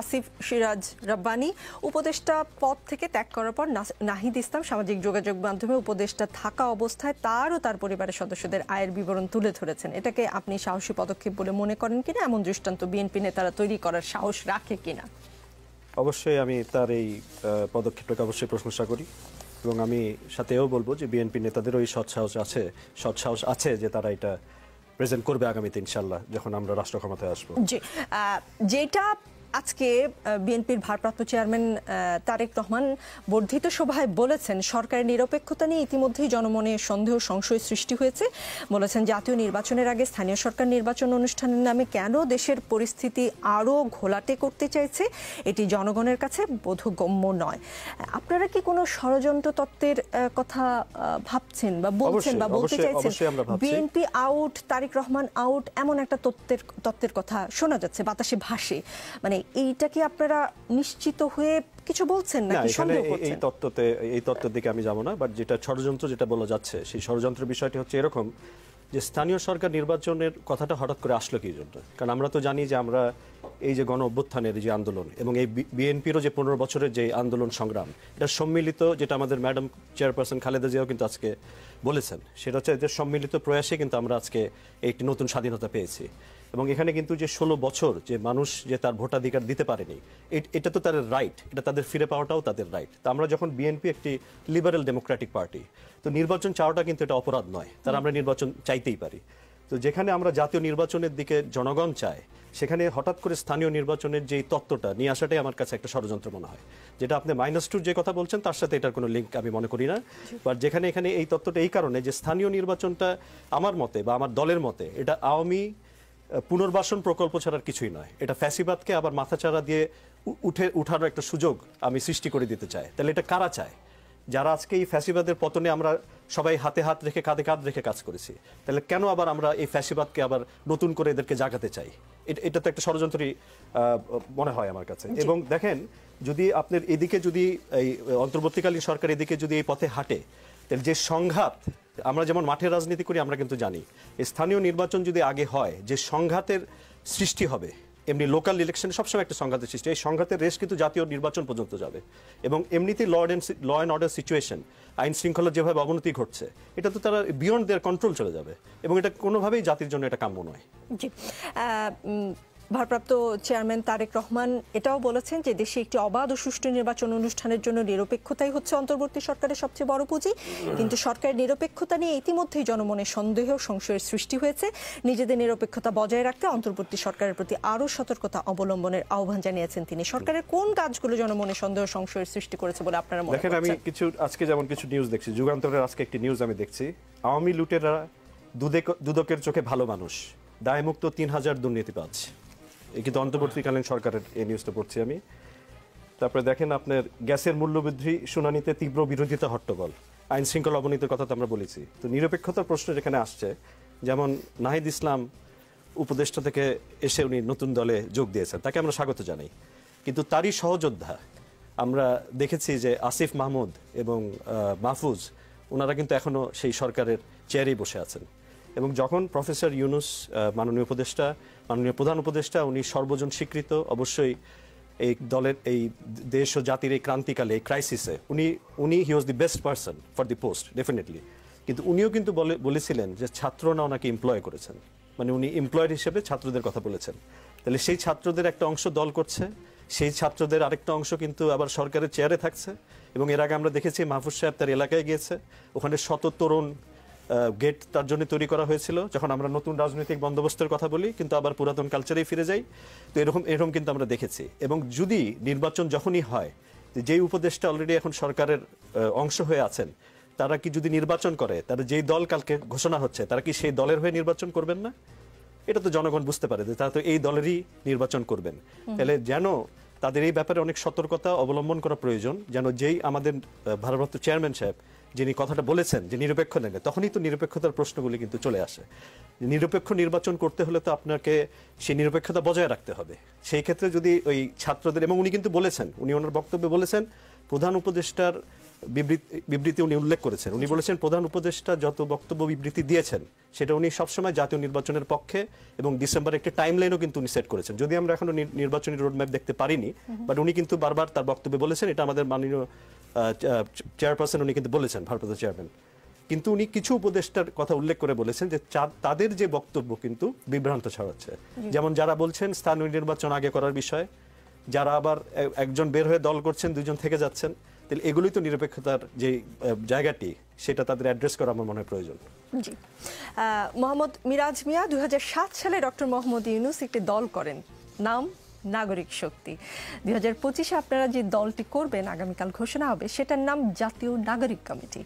আসিফ সিরাজ রাব্বানী উপদেষ্টা পদ থেকে ত্যাগ করার পর নাহিদ ইসলাম সামাজিক যোগাযোগ মাধ্যমে উপদেষ্টা থাকা অবস্থায় তার ও তার পরিবারের সদস্যদের আয়ের বিবরণ তুলে ধরেছেন। এটাকে আপনি সাহসী পদক্ষেপ বলে মনে করেন কিনা? এমন দৃষ্টান্ত বিএনপি নেতারা তৈরি করার সাহস রাখে কিনা? অবশ্যই আমি তার এই পদক্ষেপটাকে অবশ্যই প্রশংসা করি এবং আমি সাথেও বলবো যে বিএনপি নেতাদেরও এই সৎ সাহস আছে যে তারা এটা প্রেজেন্ট করবে আগামীতে ইনশাআল্লাহ যখন আমরা রাষ্ট্র ক্ষমতায় আসবো। জি, যেটা আজকে বিএনপির ভারপ্রাপ্ত চেয়ারম্যান তারেক রহমান বর্ধিত সভায় বলেছেন, সরকারের নিরপেক্ষতা নিয়ে ইতিমধ্যেই জনমনে সন্দেহ সংশয় সৃষ্টি হয়েছে। বলেছেন জাতীয় নির্বাচনের আগে স্থানীয় সরকার নির্বাচন অনুষ্ঠানের নামে কেন দেশের পরিস্থিতি আরও ঘোলাটে করতে চাইছে এটি জনগণের কাছে বোধগম্য নয়। আপনারা কি কোনো ষড়যন্ত্র তত্ত্বের কথা ভাবছেন বা বলছেন বা বলতে চাইছেন? BNP out, Tarique Rahman out, এমন একটা তত্ত্বের কথা শোনা যাচ্ছে, বাতাসে ভাসে। মানে এইটা কি আপনারা নিশ্চিত হয়ে কিছু বলছেন নাকি সন্দেহ করছেন? এই তত্ত্বের দিকে আমি যাব না, বাট যেটা ষড়যন্ত্র যেটা বলা যাচ্ছে সেই ষড়যন্ত্রের বিষয়টি হচ্ছে এরকম যে স্থানীয় সরকার নির্বাচনের কথাটা হঠাৎ করে আসলো কি জন্য? কারণ আমরা তো জানি যে আমরা এই যে গণ অভ্যুত্থানের যে আন্দোলন এবং এই বিএনপিরও যে 15 বছরের যে আন্দোলন সংগ্রাম, এটা সম্মিলিত, যেটা আমাদের ম্যাডাম চেয়ারপারসন খালেদা জিয়াও কিন্তু আজকে বলেছেন, সেটা হচ্ছে যে সম্মিলিত প্রয়াসে কিন্তু আমরা আজকে একটি নতুন স্বাধীনতা পেয়েছি। এবং এখানে কিন্তু যে 16 বছর যে মানুষ যে তার ভোটাধিকার দিতে পারেনি, এটা তো তাদের রাইট, এটা তাদের ফিরে পাওয়াটাও তাদের রাইট। তো আমরা যখন বিএনপি একটি লিবারেল ডেমোক্রেটিক পার্টি, তো নির্বাচন চাওয়াটা কিন্তু এটা অপরাধ নয়, তারা আমরা নির্বাচন চাইতেই পারি। তো যেখানে আমরা জাতীয় নির্বাচনের দিকে জনগণ চায়, সেখানে হঠাৎ করে স্থানীয় নির্বাচনের যে তত্ত্বটা নিয়ে আসাটাই আমার কাছে একটা ষড়যন্ত্র মনে হয়। যেটা আপনি -2 যে কথা বলছেন তার সাথে এটার কোনো লিঙ্ক আমি মনে করি না। বাট যেখানে এখানে এই তত্ত্বটা এই কারণে যে স্থানীয় নির্বাচনটা আমার মতে বা আমার দলের মতে এটা আওয়ামী পুনর্বাসন প্রকল্প ছাড়ার কিছুই নয়। এটা ফ্যাসিবাদকে আবার মাথাচাড়া দিয়ে উঠার একটা সুযোগ আমি সৃষ্টি করে দিতে চাই। তাহলে এটা কারা চায়? যারা আজকে এই ফ্যাসিবাদের পতনে আমরা সবাই হাতে হাত রেখে কাঁধে কাঁধ রেখে কাজ করেছি, তাহলে কেন আবার আমরা এই ফ্যাসিবাদকে আবার নতুন করে এদেরকে জাগাতে চাই? এটা তো একটা ষড়যন্ত্রই মনে হয় আমার কাছে। এবং দেখেন, যদি আপনার এদিকে যদি এই অন্তর্বর্তীকালীন সরকার এদিকে যদি এই পথে হাঁটে, তাহলে যে সংঘাত, আমরা যেমন মাঠের রাজনীতি করি আমরা কিন্তু জানি স্থানীয় নির্বাচন যদি আগে হয় যে সংঘাতের সৃষ্টি হবে, এমনি লোকাল ইলেকশনে সবসময় একটা সংঘাতের সৃষ্টি, এই সংঘাতের রেস কিন্তু জাতীয় নির্বাচন পর্যন্ত যাবে। এবং এমনিতেই ল অ্যান্ড অর্ডার সিচুয়েশন, আইন শৃঙ্খলার যেভাবে অবনতি ঘটছে, এটা তো তারা বিয়ন্ড দেয়ার কন্ট্রোল চলে যাবে এবং এটা কোনোভাবেই জাতির জন্য এটা কাম্য নয়। জি, ভারপ্রাপ্ত চেয়ারম্যান তারেক রহমান এটাও বলেছেন যে দেশে একটি অবাধ ও সুষ্ঠু নির্বাচন অনুষ্ঠানের জন্য নিরপেক্ষতাই হচ্ছে অন্তর্বর্তী সরকারের সবচেয়ে বড় পুঁজি। কিন্তু সরকারের নিরপেক্ষতা নিয়ে ইতিমধ্যেই জনমনে সন্দেহ সংশয়ের সৃষ্টি হয়েছে। নিজেদের নিরপেক্ষতা বজায় রাখতে অন্তর্বর্তী সরকারের প্রতি আরও সতর্কতা অবলম্বনের আহ্বান জানিয়েছেন তিনি। সরকারের কোন কাজগুলো জনমনে সন্দেহ সংশয়ের সৃষ্টি করেছে বলে আপনারা মনে করছেন? দেখেন, আমি আজকে যেমন কিছু নিউজ দেখছি, যুগান্তরের আজকে একটি নিউজ আমি দেখছি, আওয়ামী লুটেরা দুদকের চোখে ভালো মানুষ, দায়মুক্ত 3000 দুর্নীতিবাজ। কিন্তু অন্তর্বর্তীকালীন সরকারের এই নিউজটা পড়ছি আমি। তারপরে দেখেন, আপনার গ্যাসের মূল্যবৃদ্ধি শুনানিতে তীব্র বিরোধিতা হট্টগোল, আইন শৃঙ্খলা অবনতির কথা তো আমরা বলেছি। তো নিরপেক্ষতার প্রশ্ন যেখানে আসছে, যেমন নাহিদ ইসলাম উপদেষ্টা থেকে এসে উনি নতুন দলে যোগ দিয়েছেন, তাকে আমরা স্বাগত জানাই। কিন্তু তারই সহযোদ্ধা আমরা দেখেছি যে আসিফ মাহমুদ এবং মাহফুজ, ওনারা কিন্তু এখনও সেই সরকারের চেয়ারেই বসে আছেন। এবং যখন প্রফেসর ইউনুস মাননীয় প্রধান উপদেষ্টা, উনি সর্বজন স্বীকৃত, অবশ্যই এই দলের এই দেশ ও জাতির এই ক্রান্তিকালে, এই ক্রাইসিসে উনি he was the best person for the post, definitely. কিন্তু উনিও কিন্তু বলেছিলেন যে ছাত্ররা ওনাকে এমপ্লয় করেছেন, মানে উনি এমপ্লয়েড হিসেবে ছাত্রদের কথা বলেছেন। তাহলে সেই ছাত্রদের একটা অংশ দল করছে, সেই ছাত্রদের আরেকটা অংশ কিন্তু আবার সরকারের চেয়ারে থাকছে। এবং এর আগে আমরা দেখেছি মাহফুজ সাহেব তার এলাকায় গিয়েছে, ওখানে শত তরুণ গেট তার জন্য তৈরি করা হয়েছিল। যখন আমরা নতুন রাজনৈতিক বন্দোবস্তের কথা বলি কিন্তু আবার পুরাতন কালচারেই ফিরে যাই, তো এরকম কিন্তু আমরা দেখেছি। এবং যদি নির্বাচন যখনই হয়, যেই উপদেষ্টা অলরেডি এখন সরকারের অংশ হয়ে আছেন, তারা কি যদি নির্বাচন করে, তারা যেই দল কালকে ঘোষণা হচ্ছে, তারা কি সেই দলের হয়ে নির্বাচন করবেন না? এটা তো জনগণ বুঝতে পারে যে তারা তো এই দলেরই নির্বাচন করবেন। তাহলে যেন তাদের এই ব্যাপারে অনেক সতর্কতা অবলম্বন করা প্রয়োজন, যেন যেই আমাদের ভারপ্রাপ্ত চেয়ারম্যান সাহেব যিনি কথাটা বলেছেন যে নিরপেক্ষ নেবে, তখনই তো নিরপেক্ষতার প্রশ্নগুলি কিন্তু চলে আসে। নিরপেক্ষ নির্বাচন করতে হলে তো আপনাকে সেই নিরপেক্ষতা বজায় রাখতে হবে। সেই ক্ষেত্রে যদি ওই ছাত্রদের, এবং উনি কিন্তু বলেছেন, উনি ওনার বক্তব্যে বলেছেন প্রধান উপদেষ্টার বিবৃতি উনি উল্লেখ করেছেন। উনি বলেছেন প্রধান উপদেষ্টা যত বক্তব্য বিবৃতি দিয়েছেন সেটা উনি সবসময় জাতীয় নির্বাচনের পক্ষে এবং ডিসেম্বরে একটা টাইমলাইনও কিন্তু উনি সেট করেছেন। যদি আমরা এখনো নির্বাচনী রোডম্যাপ দেখতে পারিনি, বাট উনি কিন্তু বারবার তার বক্তব্যে বলেছেন, এটা আমাদের মাননীয় চেয়ারপারসন উনি কিন্তু বলেছেন, ভারপ্রাপ্ত চেয়ারম্যান। কিন্তু উনি কিছু উপদেষ্টার কথা উল্লেখ করে বলেছেন যে তাদের যে বক্তব্য কিন্তু বিভ্রান্ত ছড়াচ্ছে। যেমন যারা বলছেন স্থানীয় নির্বাচন আগে করার বিষয়ে, যারা আবার একজন বের হয়ে দল করছেন, দুজন থেকে যাচ্ছেন। তাহলে এগুলোই তো নিরপেক্ষতার যে জায়গাটি, সেটা তাদের অ্যাড্রেস করা আমার মনে হয় প্রয়োজন। জি, মোহাম্মদ মিরাজ মিয়া 2007 সালে ডক্টর মোহাম্মদ ইউনূস একটি দল করেন, নাম নাগরিক শক্তি। 2025-এ আপনারা যে দলটি করবেন, আগামীকাল ঘোষণা হবে, সেটার নাম জাতীয় নাগরিক কমিটি।